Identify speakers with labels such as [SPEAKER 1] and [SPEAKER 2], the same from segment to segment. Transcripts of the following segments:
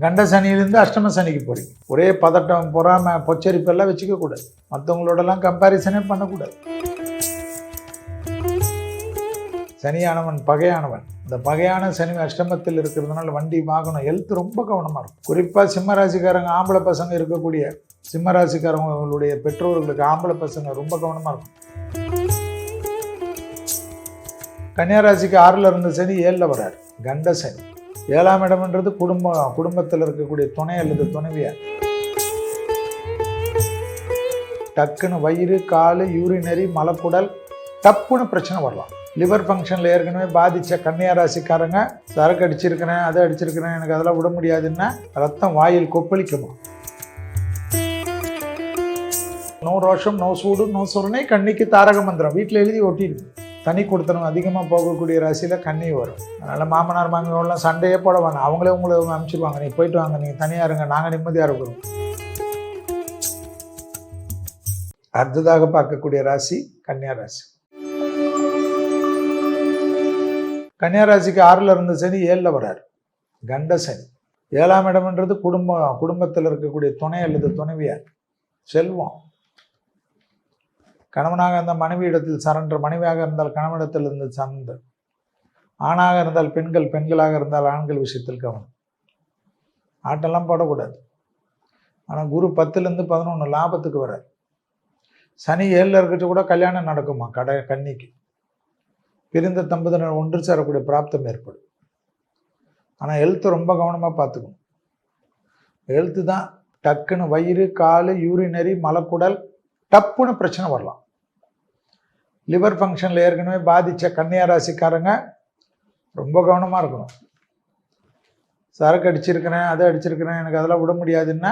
[SPEAKER 1] கண்ட சனியிலேருந்து அஷ்டம சனிக்கு போகிறீங்க. ஒரே பதட்டம், பொறாமை, பொச்சரிப்பெல்லாம் வச்சுக்கக்கூடாது. மற்றவங்களோடலாம் கம்பேரிசனே பண்ணக்கூடாது. சனியானவன் பகையானவன். இந்த பகையான சனி அஷ்டமத்தில் இருக்கிறதுனால வண்டி வாகனம் ஹெல்த் ரொம்ப கவனமாக இருக்கும். குறிப்பாக சிம்மராசிக்காரங்க ஆம்பளை பசங்க இருக்கக்கூடிய சிம்மராசிக்காரங்களுடைய பெற்றோர்களுக்கு ஆம்பளை பசங்க ரொம்ப கவனமாக இருக்கும். கன்னியாராசிக்கு 6ல் இருந்த சனி 7ல் வராரு. கண்ட சனி. 7ஆம் இடம்ன்றது குடும்பத்தில் இருக்கக்கூடிய துணை அல்லது துணைவியார். டக்குன்னு வயிறு, காலு, யூரினரி, மலக்குடல் டப்புன்னு பிரச்சனை வரலாம். லிவர் ஃபங்க்ஷனில் ஏற்கனவே பாதித்த கன்னியாராசிக்காரங்க சரக்கு அடிச்சிருக்கிறேன், அதை அடிச்சிருக்கிறேன், எனக்கு அதெல்லாம் விட முடியாதுன்னா ரத்தம் வாயில் கொப்பளிக்குமா. நோ ரோஷம், நோ சூடு, நோ சொரணை, கண்ணிக்கு தாரக மந்திரம் வீட்டில் எழுதி ஒட்டிடுது. தனி கொடுத்தனும் அதிகமாக போகக்கூடிய ராசியில் கண்ணி வரும். அதனால் மாமனார் மாமியோடலாம் சண்டையே போட வேணாம். அவங்களே உங்களை அனுப்பிச்சிடுவாங்க, நீ போயிட்டு வாங்க, நீங்கள் தனியாக இருங்க, நாங்கள் நிம்மதியாக இருக்கிறோம். அடுத்ததாக பார்க்கக்கூடிய ராசி கன்னியாராசி. கன்னியாராசிக்கு 6ல் இருந்த சனி 7ல் வராரு. கண்ட சனி. 7ஆம் இடம்ன்றது குடும்பத்தில் இருக்கக்கூடிய துணை அல்லது துணைவியார். செல்வம். கணவனாக இருந்தால் மனைவி இடத்தில் சரண்டர், மனைவியாக இருந்தால் கணவனிடத்தில் இருந்து சரண்டர், ஆணாக இருந்தால் பெண்கள், பெண்களாக இருந்தால் ஆண்கள் விஷயத்தில் கவனம். ஆட்டெல்லாம் போடக்கூடாது. ஆனால் குரு 10லேருந்து 11 லாபத்துக்கு வரார். சனி 7ல் இருக்கிறது கூட கல்யாணம் நடக்குமா கன்னிக்கு. பிரிந்த தம்பதியினர் ஒன்று சேரக்கூடிய பிராப்தம் ஏற்படும். ஆனால் ஹெல்த்து ரொம்ப கவனமாக பார்த்துக்கணும். ஹெல்த்து தான் டக்குன்னு வயிறு, காலு, யூரினரி, மலக்குடல் டப்புன்னு பிரச்சனை வரலாம். லிவர் ஃபங்க்ஷனில் ஏற்கனவே பாதித்த கன்னியாராசிக்காரங்க ரொம்ப கவனமாக இருக்கணும். சரக்கு அடிச்சிருக்கிறேன், அதை அடிச்சிருக்கிறேன், எனக்கு அதெல்லாம் விட முடியாதுன்னா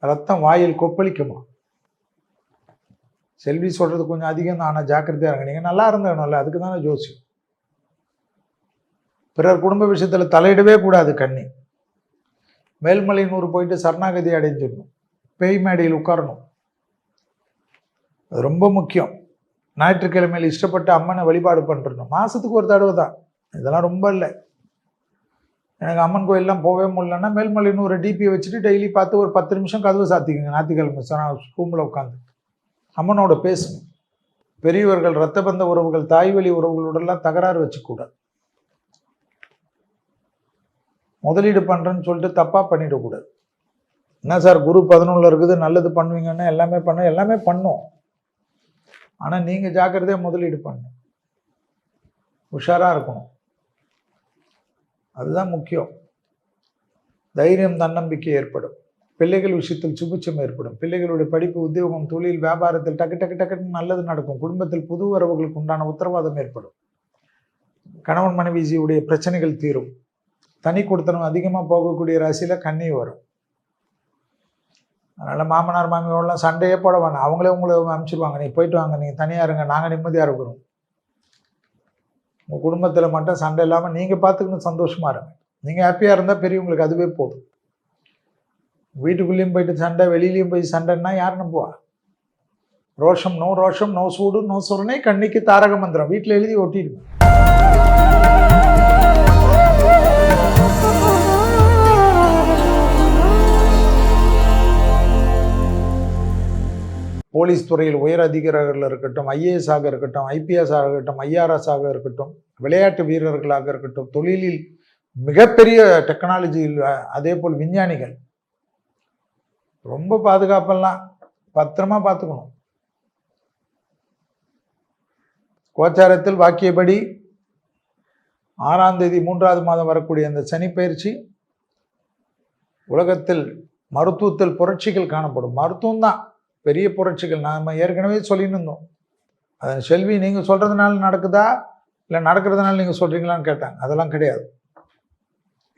[SPEAKER 1] ரத்தம் வாயில் கொப்பளிக்குமா. செல்வி சொல்கிறது கொஞ்சம் அதிகம் தான், ஆனால் ஜாக்கிரதையாக இருங்க. நீங்கள் நல்லா இருந்தேனும்ல, அதுக்கு தானே ஜோசியம். பிறர் குடும்ப விஷயத்தில் தலையிடவே கூடாது. கன்னி மேல்மலையனூர் போயிட்டு சரணாகதி அடைஞ்சிடணும். பேய் மேடையில் உட்காரணும். அது ரொம்ப முக்கியம். ஞாயிற்றுக்கிழமையில் இஷ்டப்பட்ட அம்மனை வழிபாடு பண்ணுறணும். மாதத்துக்கு ஒரு தடவை தான், இதெல்லாம் ரொம்ப இல்லை. எனக்கு அம்மன் கோயிலெலாம் போகவே முடியலன்னா மேல்மலையனூர் டிபியை வச்சுட்டு டெய்லி பார்த்து ஒரு 10 நிமிஷம் கதவை சாத்திக்கங்க. ஞாயிற்றுக்கிழமை ரூமில் உட்காந்து அம்மனோட பேசணும். பெரியவர்கள், இரத்த பந்த உறவுகள், தாய் வழி உறவுகளோடலாம் தகராறு வச்சுக்கூடாது. முதலீடு பண்ணுறேன்னு சொல்லிட்டு தப்பாக பண்ணிடக்கூடாது. என்ன சார் குரு 11ல் இருக்குது, நல்லது பண்ணுவீங்கன்னா எல்லாமே பண்ணும். ஆனால் நீங்கள் ஜாக்கிரதையாக முதலீடு பண்ணணும், உஷாராக இருக்கணும். அதுதான் முக்கியம். தைரியம், தன்னம்பிக்கை ஏற்படும். பிள்ளைகள் விஷயத்தில் சுபிச்சம் ஏற்படும். பிள்ளைகளுடைய படிப்பு, உத்தியோகம், தொழில், வியாபாரத்தில் டக்கு டக்கு டக்குன்னு நல்லது நடக்கும். குடும்பத்தில் புது வரவுகளுக்கு உண்டான உத்தரவாதம் ஏற்படும். கணவன் மனைவியுடைய பிரச்சனைகள் தீரும். தனி கொடுத்தனும் அதிகமாக போகக்கூடிய ராசியில் கன்னி வரும். அதனால் மாமனார் மாமியோடலாம் சண்டையே போட வேணாம். அவங்களே உங்களை அனுப்பிச்சிடுவாங்க, நீ போயிட்டு வாங்க, நீங்கள் தனியாக இருங்க, நாங்கள் நிம்மதியாக இருக்கிறோம். உங்கள் குடும்பத்தில் மட்டும் சண்டை இல்லாமல் நீங்கள் பார்த்துக்கணும், சந்தோஷமாக இருங்க. நீங்கள் ஹாப்பியாக இருந்தால் பெரியவங்களுக்கு அதுவே போதும். வீட்டுக்குள்ளேயும் போயிட்டு சண்டை, வெளியிலையும் போய் சண்டைன்னா யார் நம்புவா. ரோஷம், நோ சூடு, நோ சொரணை, கண்ணிக்கு தாரக மந்திரம் வீட்டில் எழுதி ஒட்டிடுங்க. போலீஸ் துறையில் உயர் அதிகாரிகள் இருக்கட்டும், IAS ஆக இருக்கட்டும், IPS ஆக இருக்கட்டும், IRS ஆக இருக்கட்டும், விளையாட்டு வீரர்களாக இருக்கட்டும், தொழிலில் மிகப்பெரிய டெக்னாலஜியில், அதே போல் விஞ்ஞானிகள் ரொம்ப பாதுகாப்பெல்லாம் பத்திரமா பார்த்துக்கணும். கோச்சாரத்தில் வாக்கியபடி 6ஆம் தேதி 3வது மாதம் வரக்கூடிய அந்த சனி பயிற்சி உலகத்தில் மருத்துவத்தில் புரட்சிகள் காணப்படும். மருத்துவம் தான் பெரிய புரட்சிகள். நாம் ஏற்கனவே சொல்லின்னு இருந்தோம். அதை செல்வி நீங்கள் சொல்கிறதுனால நடக்குதா இல்லை நடக்கிறதுனால நீங்கள் சொல்கிறீங்களான்னு கேட்டாங்க. அதெல்லாம் கிடையாது.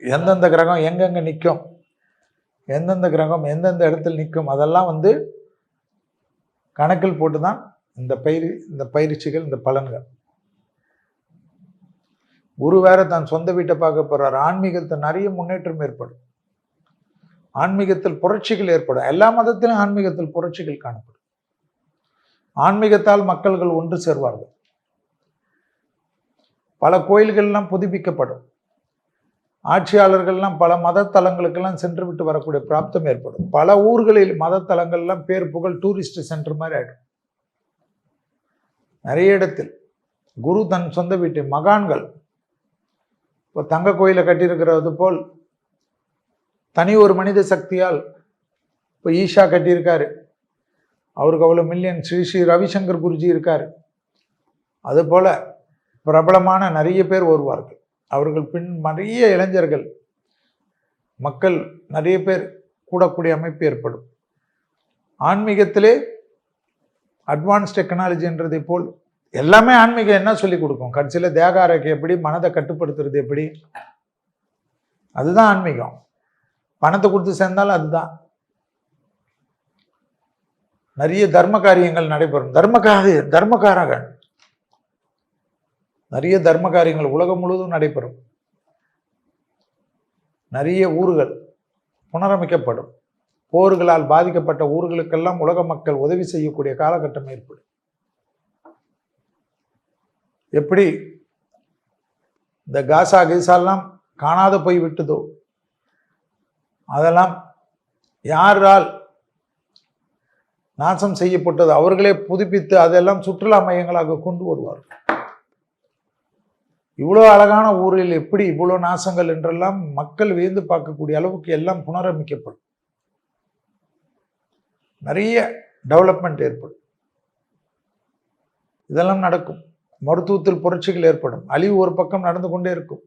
[SPEAKER 1] எந்தெந்த கிரகம் எங்கெங்கே நிற்கும், எந்தெந்த கிரகம் எந்தெந்த இடத்தில் நிற்கும், அதெல்லாம் கணக்கில் போட்டு தான் இந்த பயிற்சிகள், இந்த பலன்கள். குரு வேற தான் சொந்த வீட்டை பார்க்க போகிறார். ஆன்மீகத்தில் நிறைய முன்னேற்றம் ஏற்படும். ஆன்மீகத்தில் புரட்சிகள் ஏற்படும். எல்லா மதத்திலும் ஆன்மீகத்தில் புரட்சிகள் காணப்படும். ஆன்மீகத்தால் மக்கள்கள் ஒன்று சேர்வார்கள். பல கோயில்கள்லாம் புதுப்பிக்கப்படும். ஆட்சியாளர்கள்லாம் பல மத தலங்களுக்கெல்லாம் சென்று விட்டு வரக்கூடிய பிராப்தம் ஏற்படும். பல ஊர்களில் மத தலங்கள்லாம் பேர் புகழ் டூரிஸ்ட் சென்டர் மாதிரி ஆகிடும். நிறைய இடத்தில் குரு தன் சொந்த வீட்டை மகான்கள் இப்போ தங்க கோயிலை கட்டியிருக்கிறது போல் தனி ஒரு மனித சக்தியால் இப்போ ஈஷா கட்டியிருக்காரு. அவருக்கு அவ்வளோ மில்லியன். ஸ்ரீ ஸ்ரீ ரவிசங்கர் குருஜி இருக்கார். அதுபோல் பிரபலமான நிறைய பேர் வருவார்கள். அவர்கள் பின் நிறைய இளைஞர்கள் மக்கள் நிறைய பேர் கூடக்கூடிய அமைப்பு ஏற்படும். ஆன்மீகத்திலே அட்வான்ஸ் டெக்னாலஜின்றதை போல் எல்லாமே ஆன்மீகம் என்ன சொல்லி கொடுக்கும்? கடைசியில் தேக ஆரோக்கியம் எப்படி, மனதை கட்டுப்படுத்துறது எப்படி, அதுதான் ஆன்மீகம். பணத்தை கொடுத்து சேர்ந்தாலும் அதுதான். நிறைய தர்ம காரியங்கள் நடைபெறும். தர்மகாரர்கள் நிறைய தர்ம காரியங்கள் உலகம் முழுவதும் நடைபெறும். நிறைய ஊர்கள் புனரமைக்கப்படும். போர்களால் பாதிக்கப்பட்ட ஊர்களுக்கெல்லாம் உலக மக்கள் உதவி செய்யக்கூடிய காலகட்டம் ஏற்படும். எப்படி இந்த காசா கீசாலாம் காணாத போய் விட்டதோ, அதெல்லாம் யாரால் நாசம் செய்யப்பட்டது அவர்களே புதுப்பித்து அதெல்லாம் சுற்றுலா மையங்களாக கொண்டு வருவார்கள். இவ்வளோ அழகான ஊரில் எப்படி இவ்வளோ நாசங்கள் என்றெல்லாம் மக்கள் வியந்து பார்க்கக்கூடிய அளவுக்கு எல்லாம் புனரமைக்கப்படும். நிறைய டெவலப்மெண்ட் ஏற்படும். இதெல்லாம் நடக்கும். மருத்துவத்தில் புரட்சிகள் ஏற்படும். அழிவு ஒரு பக்கம் நடந்து கொண்டே இருக்கும்.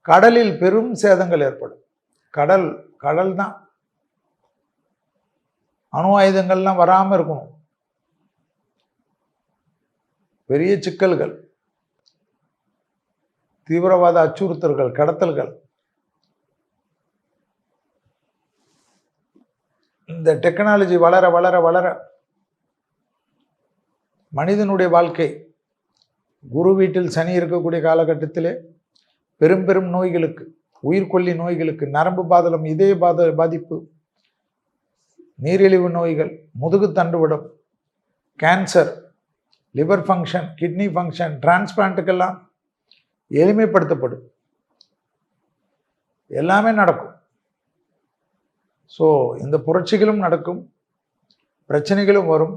[SPEAKER 1] கடலில் பெரும் சேதங்கள் ஏற்படும். கடல் தான். அணு ஆயுதங்கள்லாம் வராமல் இருக்கணும். பெரிய சிக்கல்கள், தீவிரவாத அச்சுறுத்தல்கள், கடத்தல்கள். இந்த டெக்னாலஜி வளர வளர வளர மனிதனுடைய வாழ்க்கை, குரு வீட்டில் சனி இருக்கக்கூடிய காலகட்டத்திலே பெரும் பெரும் நோய்களுக்கு, உயிர்கொல்லி நோய்களுக்கு, நரம்பு பாதலம், இதய பாதிப்பு, நீரிழிவு நோய்கள், முதுகு தண்டுவிடம், cancer, liver function, kidney function, டிரான்ஸ்பிளான்ட்டுக்கெல்லாம் எளிமைப்படுத்தப்படும். எல்லாமே நடக்கும். ஸோ இந்த புரட்சிகளும் நடக்கும், பிரச்சனைகளும் வரும்,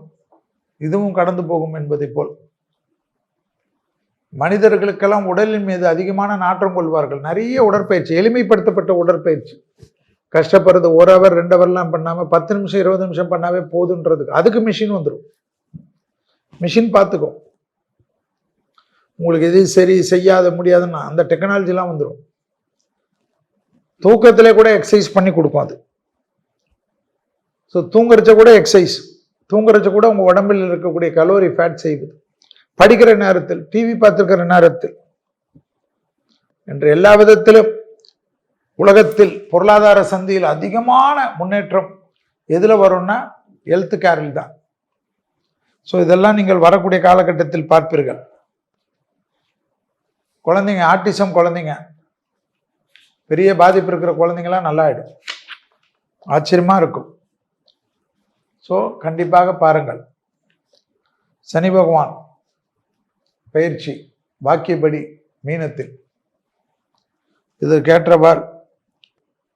[SPEAKER 1] இதுவும் கடந்து போகும் என்பதை போல் மனிதர்களுக்கெல்லாம் உடலின் மீது அதிகமான நாற்றம் கொள்வார்கள். நிறைய உடற்பயிற்சி, எளிமைப்படுத்தப்பட்ட உடற்பயிற்சி. கஷ்டப்படுறது 1 ஹவர் 2 ஹவர்லாம் பண்ணாமல் 10 நிமிஷம் 20 நிமிஷம் பண்ணாவே போதுன்றதுக்கு அதுக்கு மிஷின் வந்துடும். மிஷின் பார்த்துக்கும் உங்களுக்கு எது சரி செய்யாத முடியாதுன்னா அந்த டெக்னாலஜிலாம் வந்துடும். தூக்கத்திலே கூட எக்ஸசைஸ் பண்ணி கொடுக்கும் அது. ஸோ தூங்குறச்ச கூட எக்ஸசைஸ், தூங்குறச்ச கூட உங்கள் உடம்பில் இருக்கக்கூடிய கலோரி ஃபேட் செய்வது, படிக்கிற நேரத்தில், டிவி பார்த்துருக்கிற நேரத்தில் என்று எல்லா விதத்திலும் உலகத்தில் பொருளாதார சந்தியில் அதிகமான முன்னேற்றம் எதில் வரும்னா ஹெல்த் கேரில் தான். ஸோ இதெல்லாம் நீங்கள் வரக்கூடிய காலகட்டத்தில் பார்ப்பீர்கள். குழந்தைங்க, ஆட்டிசம் குழந்தைங்க, பெரிய பாதிப்பு இருக்கிற குழந்தைங்களாம் நல்லா ஆயிடும். ஆச்சரியமாக இருக்கும். ஸோ கண்டிப்பாக பாருங்கள். சனி பகவான் பயிற்சி வாக்கியபடி மீனத்தில் இதற்கேற்றவாறு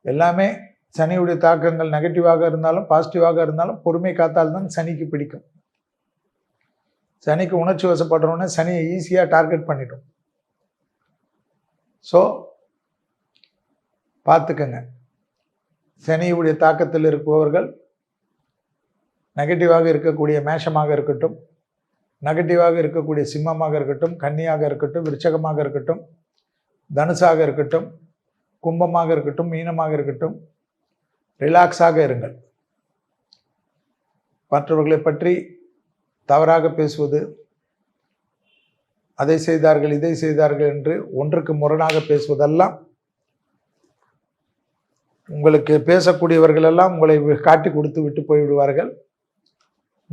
[SPEAKER 1] எல்லாமே சனியுடைய தாக்கங்கள் நெகட்டிவாக இருந்தாலும் பாசிட்டிவாக இருந்தாலும் பொறுமை காத்தால் தான் சனிக்கு பிடிக்கும். சனிக்கு உணர்ச்சி வசப்படுறோன்னே சனியை ஈஸியாக டார்கெட் பண்ணிட்டோம். ஸோ பார்த்துக்கங்க. சனியுடைய தாக்கத்தில் இருப்பவர்கள் நெகட்டிவாக இருக்கக்கூடிய மேஷமாக இருக்கட்டும், நெகட்டிவாக இருக்கக்கூடிய சிம்மமாக இருக்கட்டும், கன்னியாக இருக்கட்டும், விருச்சகமாக இருக்கட்டும், தனுசாக இருக்கட்டும், கும்பமாக இருக்கட்டும், மீனமாக இருக்கட்டும், ரிலாக்ஸாக இருங்கள். மற்றவர்களை பற்றி தவறாக பேசுவது, அதை செய்தார்கள் இதை செய்தார்கள் என்று ஒன்றுக்கு முரணாக பேசுவதெல்லாம், உங்களுக்கு பேசக்கூடியவர்கள் எல்லாம் உங்களை காட்டி கொடுத்து விட்டு போய்விடுவார்கள்.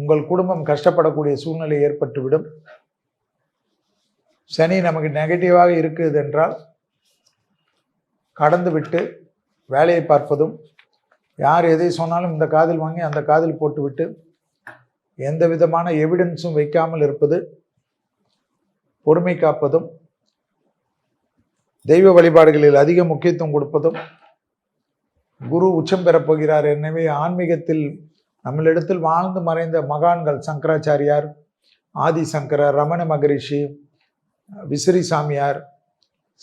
[SPEAKER 1] உங்கள் குடும்பம் கஷ்டப்படக்கூடிய சூழ்நிலை ஏற்பட்டுவிடும். சனி நமக்கு நெகட்டிவாக இருக்குது என்றால் கடந்து விட்டு வேலையை பார்ப்பதும், யார் எதை சொன்னாலும் இந்த காதில் வாங்கி அந்த காதில் போட்டுவிட்டு எந்த விதமான எவிடன்ஸும் வைக்காமல் இருப்பது, பொறுமை காப்பதும், தெய்வ வழிபாடுகளில் அதிக முக்கியத்துவம் கொடுப்பதும், குரு உச்சம் பெறப் போகிறார். எனவே ஆன்மீகத்தில் நம்மளிடத்தில் வாழ்ந்து மறைந்த மகான்கள் சங்கராச்சாரியார், ஆதிசங்கரர், ரமண மகரிஷி, விசிறி சாமியார்,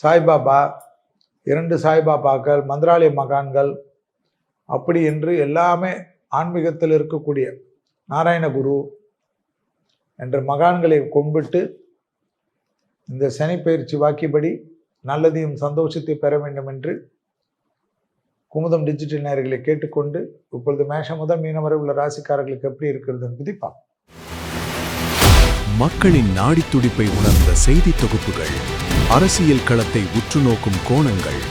[SPEAKER 1] சாய்பாபா, 2 சாய்பாபாக்கள், மந்திராலய மகான்கள், அப்படி என்று எல்லாமே ஆன்மீகத்தில் இருக்கக்கூடிய நாராயணகுரு என்ற மகான்களை கும்பிட்டு இந்த சனி பயிற்சி வாக்கியபடி நல்லதையும் சந்தோஷத்தை பெற வேண்டும் என்று குமுதம் டிஜிட்டல் நேயர்களை கேட்டுக்கொண்டு, இப்பொழுது மேஷம் முதல் மீனம் வரை உள்ள ராசிக்காரர்களுக்கு எப்படி இருக்கிறது என்பதை பார்ப்போம்.
[SPEAKER 2] மக்களின் நாடி துடிப்பை உணர்ந்த செய்தி தொகுப்புகள், அரசியல் களத்தை உற்று நோக்கும் கோணங்கள்.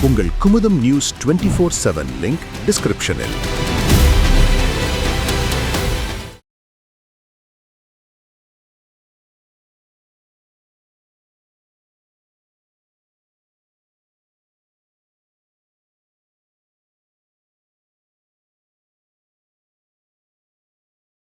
[SPEAKER 2] உங்கள் குமுதம் நியூஸ் 24/7 லிங்க் டிஸ்கிரிப்ஷனில்.